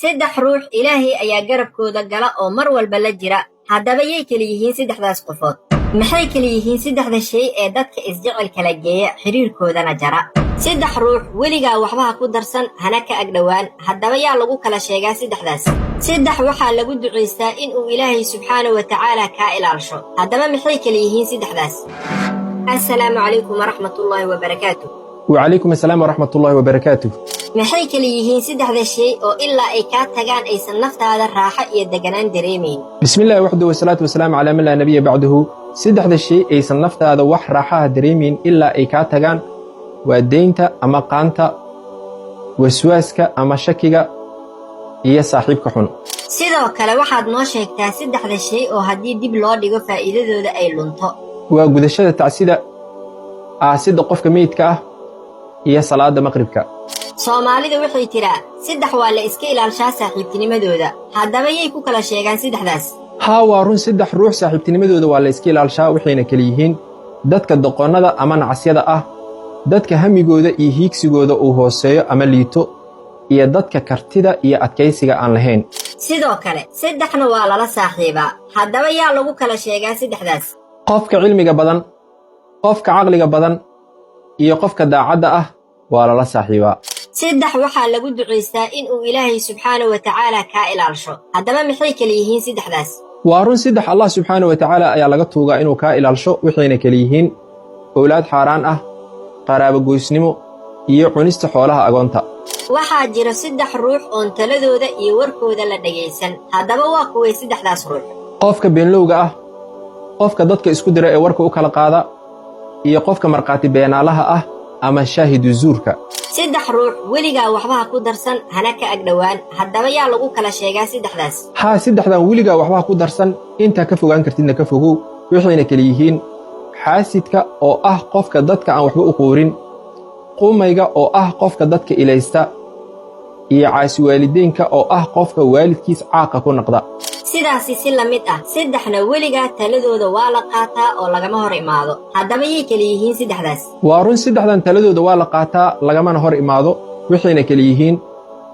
saddex ruux Ilaahay ayaa garabkooda gala oo mar walba la jira. Haddaba yay kala yihiin saddexdaas qofood? Maxay kala yihiin saddexda shay ee dadka isjecel kala geeya xiriirkoodana jara? Saddex ruux weligaa waxba ha ku darsan hana ka agdhawaan. Haddaba yaa lagu kala sheegaa saddexdaas? Saddex waxaa lagu duceystaa in uu Ilaahay subxaanahu wa tacaala kaa ilaalisho. Haddaba maxay kala yihiin saddexdaas? Assalaamu calaykum waraxmatullaahi wabarakaatuh. وعليكم السلام ورحمة الله وبركاته. maxay kala yihiin saddexda shay oo ilaa ay ka tagaan aysan naftaada raaxo iyo deganaan dareemeyn? بسم الله وحده والصلاة والسلام على من لا نبي بعده. saddexda shay aysan naftaada wax raaxaha dareemeyn ilaa ay ka tagaan waa deynta ama qaanta, waswaaska ama shakiga iyo saaxiibka xun. sidoo kale waxaad noo sheegtaa saddexda shay oo haddii dib loo dhigo faa'iidadooda ay lunto. waa gudashada tacsida, aasidda qofka meydka ah iyo salaada maqribka. Soomaalida waxay tiraa saddex waa la iska ilaalishaa saaxiibtinimadooda. Haddaba yay ku kala sheegaan saddexdaas? haa waa run saddex ruux saaxiibtinimadooda waa la iska ilaalishaa waxayna kala yihiin dadka doqonnada ama nacasyada ah, dadka hamigooda iyo hiigsigooda uu hooseeyo ama liito, iyo dadka kartida iyo adkaysiga aan lahayn. sidoo kale saddexna waa lala saaxiibaa. haddaba yaa lagu kala sheegaa saddexdaas? qofka cilmiga badan, qofka caqliga badan iyo qofka daacadda ah waa lala saaxiibaa. saddex waxaa lagu duceystaa in uu Ilaahay subxaanahu wa tacaala kaa ilaalisho. haddaba maxay kala yihiin saddexdaas? waa run saddex Allah subxaanahu wa tacaala ayaa laga tuugaa inuu kaa ilaalisho waxayna kala yihiin owlaad xaaraan ah, qaraabo goysnimo iyo cunista xoolaha agoonta. waxaa jira saddex ruux oon taladooda iyo warkooda la dhagaysan. haddaba waa kuway saddexdaas ruux? qofka beenlowga ah, qofka dadka isku dira ee warka u kala qaada, iyo qofka markhaati beenaalaha ah ama shaahidu zuurka. saddex ruux weligaa waxba ha ku darsan hana ka agdhawaan. haddaba yaa lagu kala sheegaa saddexdaas? haa saddexdan weligaa waxba ha ku darsan, intaa ka fogaan kartidna ka fogow. waxayna kala yihiin xaasidka oo ah qofka dadka aan waxba u quurin, qumayga oo ah qofka dadka ilaysta, iyo caasiwaalideynka oo ah qofka waalidkiis caaqa ku naqda. sidaasi si la mid ah saddexna weligaa taladooda waa la qaataa oo lagama hor imaado. haddaba yay kala yihiin saddexdaas? waa run saddexdan taladooda waa la qaataa lagamana hor imaado. waxayna kala yihiin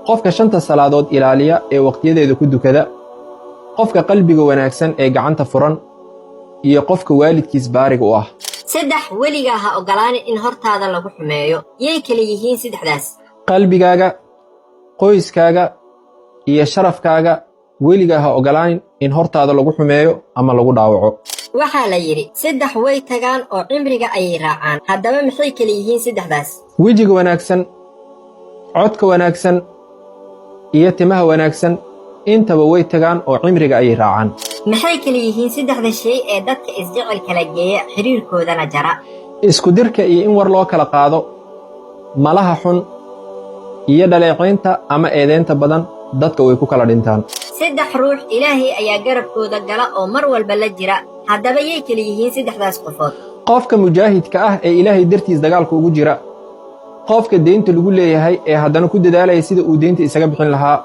qofka 5 salaadood ilaaliya ee waqtiyadeeda ku dukada, qofka qalbiga wanaagsan ee gacanta furan, iyo qofka waalidkiis baarig u ah. saddex weligaa ha ogolaanin in hortaada lagu xumeeyo. yay kala yihiin saddexdaas? qalbigaaga, qoyskaaga iyo sharafkaaga weligaa ha ogolaanin in hortaada lagu xumeeyo ama lagu dhaawaco. waxaa la yidhi saddex way tagaan oo cimriga ayay raacaan. haddaba maxay kala yihiin saddexdaas? wejiga wanaagsan, codka wanaagsan iyo timaha wanaagsan intaba way tagaan oo cimriga ayay raacaan. maxay kala yihiin saddexda shay ee dadka isjecel kala geeya xiriirkoodana jara? isku dirka iyo in war loo kala qaado, malaha xun iyo dhaleecaynta ama eedeynta badan dadka way ku kala dhintaan. saddex ruux Ilaahay ayaa garabkooda gala oo mar walba la jira. haddaba yay kala yihiin saddexdaas qofood? qofka mujaahidka ah ee Ilaahay dartiis dagaalka ugu jira, qofka deynta lagu leeyahay ee haddana ku dadaalaya sida uu deynta isaga bixin lahaa,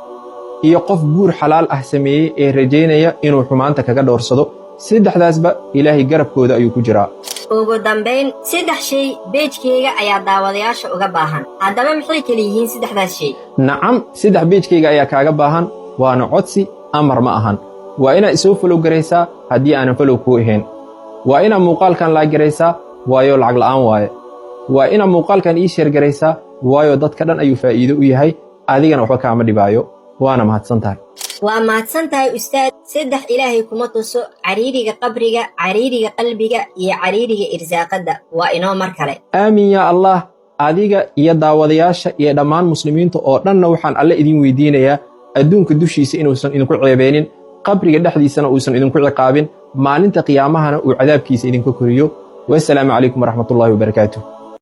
iyo qof guur xalaal ah sameeyey ee rajaynaya inuu xumaanta kaga dhowrsado. saddexdaasba Ilaahay garabkooda ayuu ku jiraa. ugu dambayn saddex shay beejkayga ayaa daawadayaasha uga baahan. haddaba maxay kala yihiin saddexdaas shay? nacam saddex beejkayga ayaa kaaga baahan, waana codsi amar ma ahan. waa inaad isoo falow garaysaa haddii aanan falow kuu ahayn. waa inaad muuqaalkan laa garaysaa waayo lacag la'aan waaye. waa inaad muuqaalkan ii sheer garaysaa waayo dadka dhan ayuu faa'iido u yahay, adigana waxba kaama dhibaayo. waana mahadsan tahay. waa mahadsan tahay ustaad. saddex Ilaahay kuma tuso cariiriga qabriga, cariiriga qalbiga iyo cariiriga irsaaqada. waa inoo mar kale. aamin yaa allah. adiga iyo daawadayaasha iyo dhammaan muslimiinta oo dhanna waxaan alle idin weydiinayaa adduunka dushiisa inuusan idinku ceebeenin, qabriga dhexdiisana uusan idinku ciqaabin, maalinta qiyaamahana uu cadaabkiisa idinka koriyo. wassalaamu calaykum waraxmatullaahi wabarakaatuh.